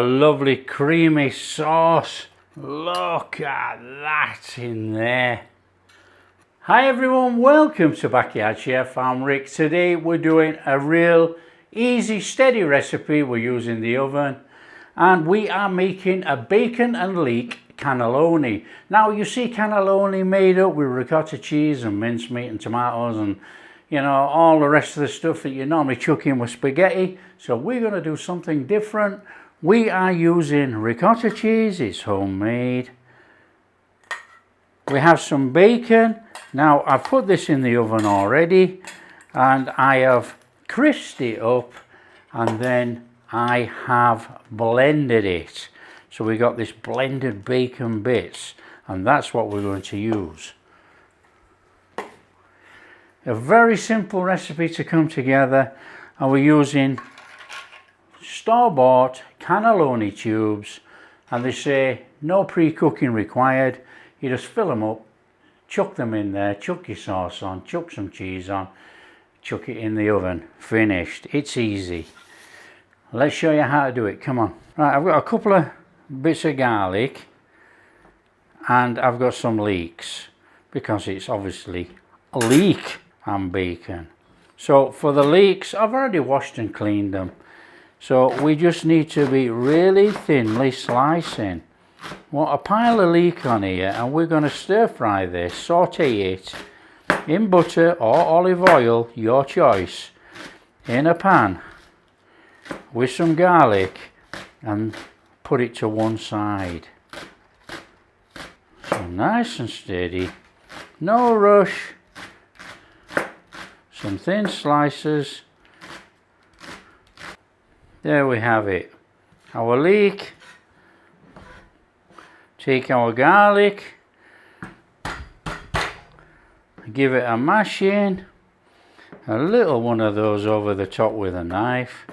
lovely creamy sauce. Look at that in there. Hi everyone, welcome to Backyard Chef. I'm Rick. Today we're doing a real easy, steady recipe. We're using the oven and we are making a bacon and leek cannelloni. Now you see cannelloni made up with ricotta cheese and mincemeat and tomatoes and you know all the rest of the stuff that you normally chuck in with spaghetti. So we're going to do something different. We are using ricotta cheese, it's homemade. We have some bacon. Now I've put this in the oven already and I have crisped it up and then I have blended it. So we got this blended bacon bits and that's what we're going to use. A very simple recipe to come together, and we're using store-bought cannelloni tubes, and they say no pre-cooking required. You just fill them up, chuck them in there, chuck your sauce on, chuck some cheese on, chuck it in the oven, finished. It's easy. Let's show you how to do it, come on. Right, I've got a couple of bits of garlic and I've got some leeks because it's obviously a leek and bacon. So for the leeks, I've already washed and cleaned them. So we just need to be really thinly slicing. Want a pile of leek on here and we're going to stir fry this, saute it in butter or olive oil, your choice, in a pan with some garlic and put it to one side. So nice and steady, no rush, some thin slices. There we have it, our leek. Take our garlic, give it a mash in, a little one of those over the top with a knife.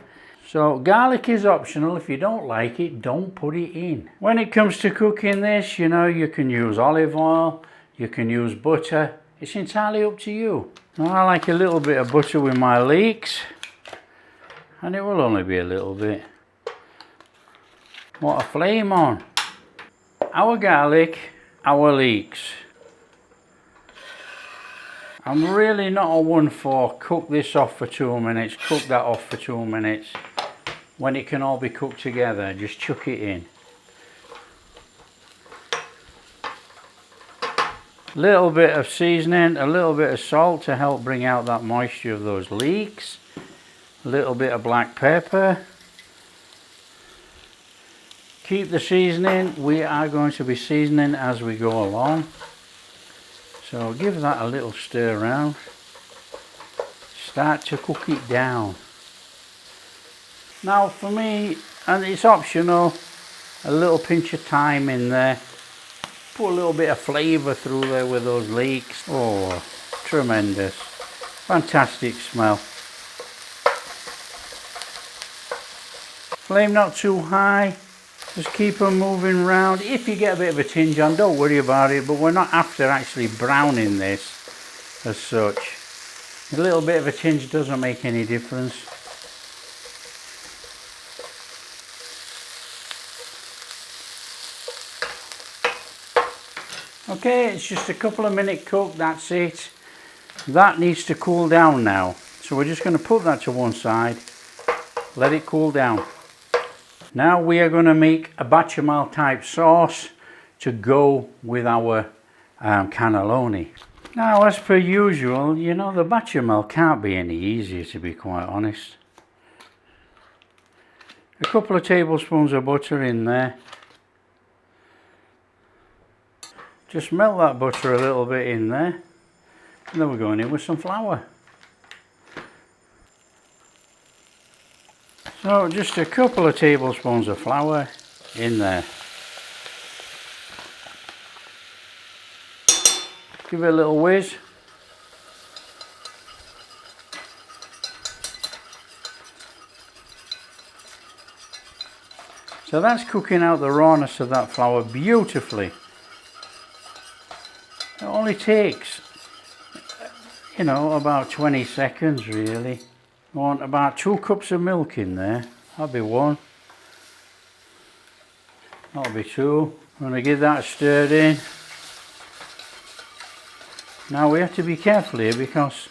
So garlic is optional. If you don't like it, don't put it in. When it comes to cooking this, you know, you can use olive oil, you can use butter. It's entirely up to you. Now, I like a little bit of butter with my leeks, and it will only be a little bit. Want a flame on. Our garlic, our leeks. I'm really not a one for cook this off for 2 minutes, cook that off for 2 minutes. When it can all be cooked together, just chuck it in. Little bit of seasoning, a little bit of salt to help bring out that moisture of those leeks. A little bit of black pepper. Keep the seasoning. We are going to be seasoning as we go along. So give that a little stir around. Start to cook it down. Now for me, and it's optional, a little pinch of thyme in there. Put a little bit of flavour through there with those leeks. Oh, tremendous. Fantastic smell. Flame not too high. Just keep them moving around. If you get a bit of a tinge on, don't worry about it, but we're not after actually browning this as such. A little bit of a tinge doesn't make any difference. Okay, it's just a couple of minute cook, that's it. That needs to cool down now. So we're just going to put that to one side, let it cool down. Now we are going to make a bechamel type sauce to go with our cannelloni. Now as per usual, you know, the bechamel can't be any easier, to be quite honest. A couple of tablespoons of butter in there. Just melt that butter a little bit in there. And then we're going in with some flour. So just a couple of tablespoons of flour in there. Give it a little whiz. So that's cooking out the rawness of that flour beautifully. It only takes, you know, about 20 seconds really. I want about 2 cups of milk in there. That'll be one. That'll be two. I'm going to give that stirred in. Now we have to be careful here because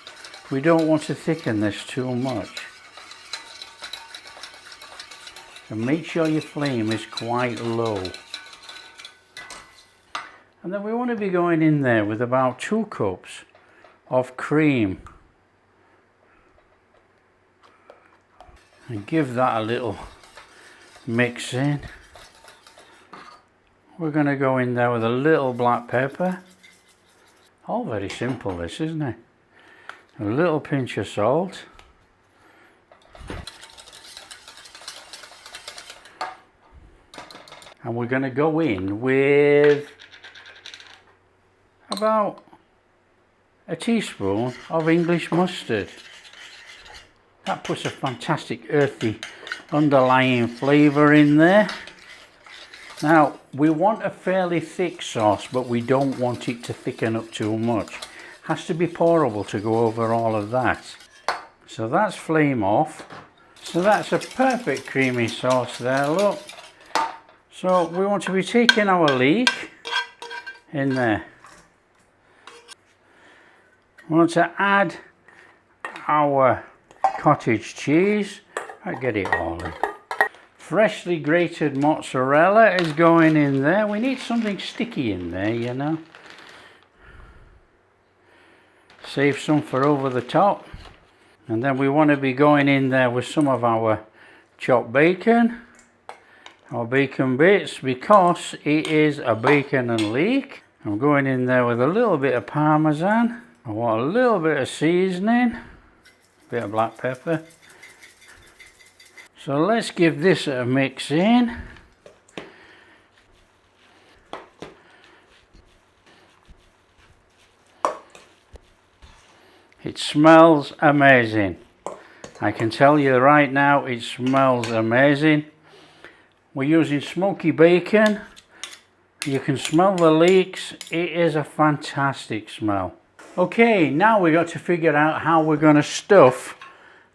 we don't want to thicken this too much. So make sure your flame is quite low. And then we want to be going in there with about 2 cups of cream. And give that a little mix in. We're going to go in there with a little black pepper. All very simple this, isn't it? A little pinch of salt. And we're going to go in with about a teaspoon of English mustard. That puts a fantastic earthy underlying flavour in there. Now we want a fairly thick sauce, but we don't want it to thicken up too much. Has to be pourable to go over all of that. So that's flame off. So that's a perfect creamy sauce there, look. So we want to be taking our leek in there. We want to add our cottage cheese. I get it all in. Freshly grated mozzarella is going in there. We need something sticky in there, you know. Save some for over the top. And then we want to be going in there with some of our chopped bacon. Our bacon bits, because it is a bacon and leek. I'm going in there with a little bit of parmesan. I want a little bit of seasoning. A bit of black pepper. So let's give this a mix in. It smells amazing. I can tell you right now, it smells amazing. We're using smoky bacon. You can smell the leeks. It is a fantastic smell. Okay, now we got to figure out how we're going to stuff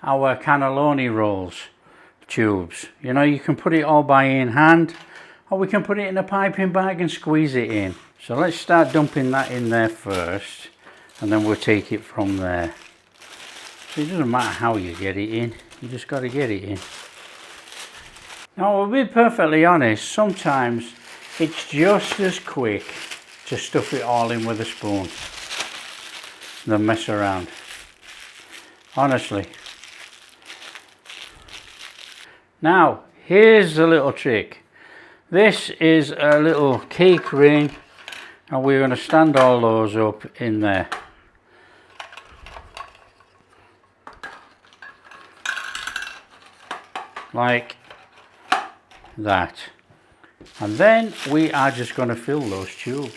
our cannelloni rolls tubes. You know, you can put it all by in hand, or we can put it in a piping bag and squeeze it in. So let's start dumping that in there first, and then we'll take it from there. So it doesn't matter how you get it in, you just got to get it in. Now I'll be perfectly honest, sometimes it's just as quick to stuff it all in with a spoon than mess around. Honestly. Now, here's a little trick. This is a little cake ring, and we're going to stand all those up in there. Like that. And then we are just going to fill those tubes.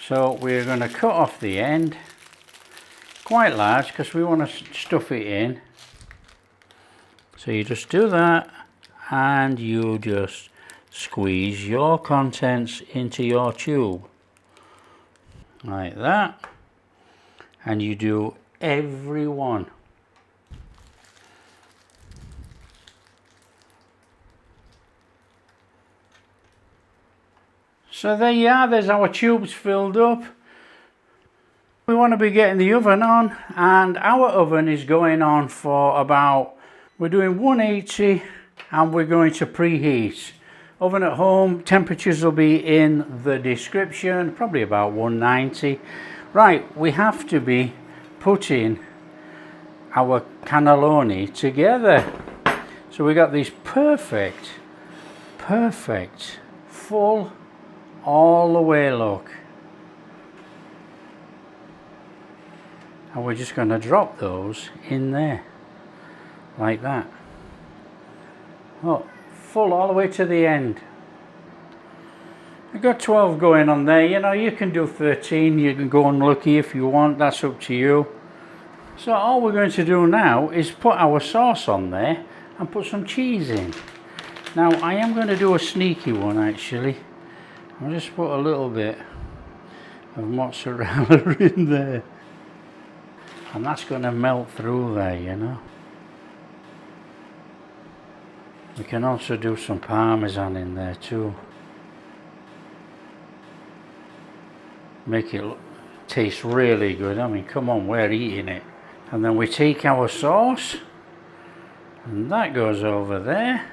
So we're going to cut off the end, quite large, because we want to stuff it in. So you just do that, and you just squeeze your contents into your tube, like that, and you do every one. So there you are, there's our tubes filled up. We want to be getting the oven on, and our oven is going on for about, we're doing 180, and we're going to preheat. Oven at home, temperatures will be in the description, probably about 190. Right, we have to be putting our cannelloni together. So we got these perfect, full, all the way, look. And we're just going to drop those in there, like that. Oh, full all the way to the end. We've got 12 going on there. You know, you can do 13, you can go unlucky if you want, that's up to you. So all we're going to do now is put our sauce on there and put some cheese in. Now I am going to do a sneaky one actually. I'll just put a little bit of mozzarella in there. And that's going to melt through there, you know. We can also do some parmesan in there too. Make it taste really good. I mean, come on, we're eating it. And then we take our sauce, and that goes over there.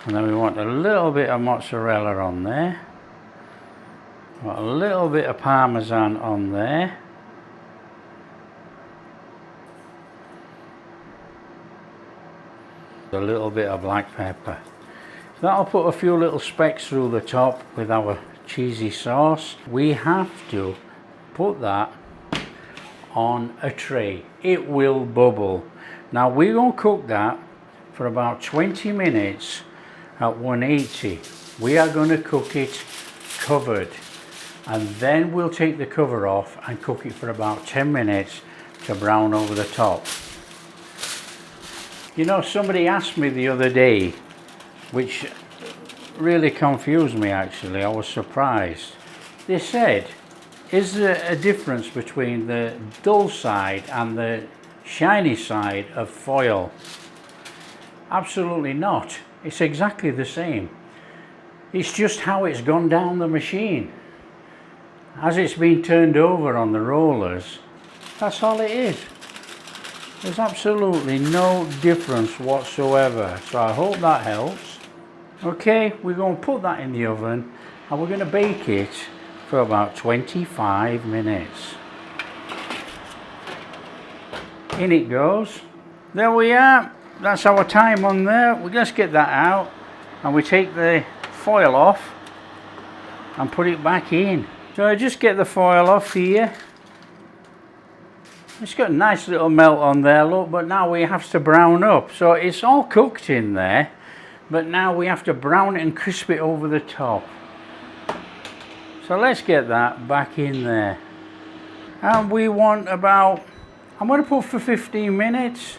And then we want a little bit of mozzarella on there. Want a little bit of parmesan on there. A little bit of black pepper. That'll put a few little specks through the top with our cheesy sauce. We have to put that on a tray. It will bubble. Now we're going to cook that for about 20 minutes at 180. We are going to cook it covered, and then we'll take the cover off and cook it for about 10 minutes to brown over the top. You know, somebody asked me the other day, which really confused me actually, I was surprised. They said, is there a difference between the dull side and the shiny side of foil? Absolutely not. It's exactly the same. It's just how it's gone down the machine. As it's been turned over on the rollers, that's all it is. There's absolutely no difference whatsoever. So I hope that helps. Okay, we're going to put that in the oven and we're going to bake it for about 25 minutes. In it goes. There we are. That's our time on there. We just get that out and we take the foil off and put it back in. So I just get the foil off here. It's got a nice little melt on there, look, but now we have to brown up. So it's all cooked in there, but now we have to brown it and crisp it over the top. So let's get that back in there. And we want about, I'm going to put for 15 minutes.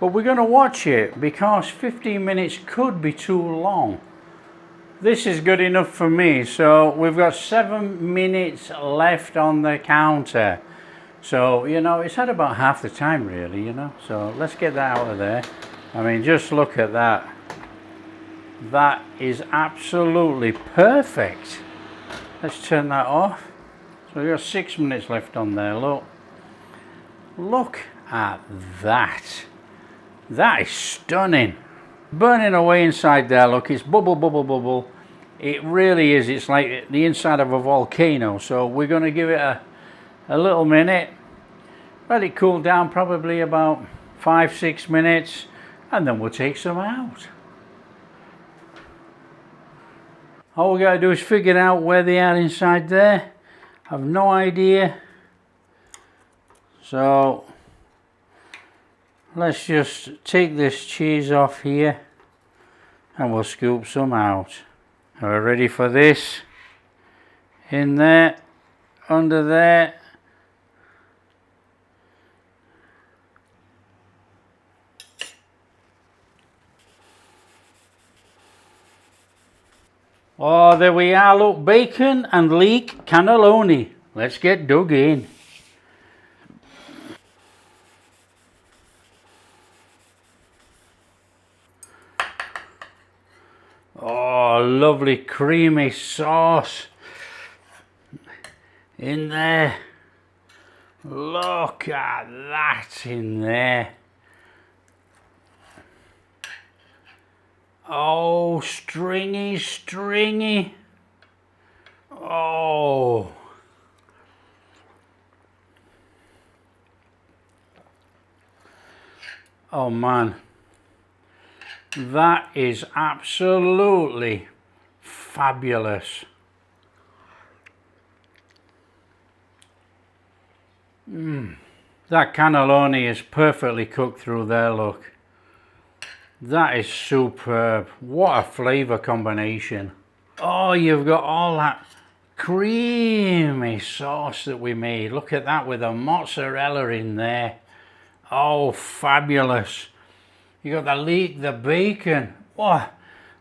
But we're going to watch it because 15 minutes could be too long. This is good enough for me. So we've got 7 minutes left on the counter. So, you know, it's had about half the time really, you know. So let's get that out of there. I mean, just look at that. That is absolutely perfect. Let's turn that off. So we've got 6 minutes left on there, look. Look at that. That is stunning. Burning away inside there, look, it's bubble, bubble, bubble. It really is, it's like the inside of a volcano. So we're going to give it a little minute. Let it cool down, probably about 5-6 minutes, and then we'll take some out. All we got to do is figure out where they are inside there. I've no idea. So let's just take this cheese off here and we'll scoop some out. Are we ready for this? In there, under there. Oh, there we are, look, bacon and leek cannelloni. Let's get dug in. Oh, lovely creamy sauce in there. Look at that in there. Oh, stringy, stringy. Oh. Oh man. That is absolutely fabulous. That cannelloni is perfectly cooked through there, look. That is superb. What a flavour combination. Oh, you've got all that creamy sauce that we made. Look at that with the mozzarella in there. Oh, fabulous. You got the leek, the bacon. Oh,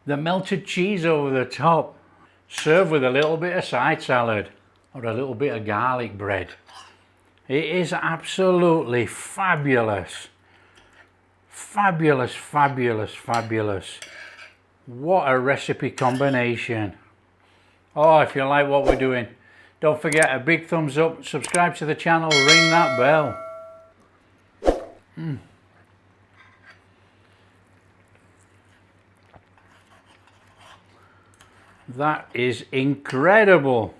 the melted cheese over the top. Served with a little bit of side salad. or a little bit of garlic bread. It is absolutely fabulous. Fabulous, fabulous, fabulous. What a recipe combination. Oh, if you like what we're doing, don't forget a big thumbs up, subscribe to the channel, ring that bell. That is incredible.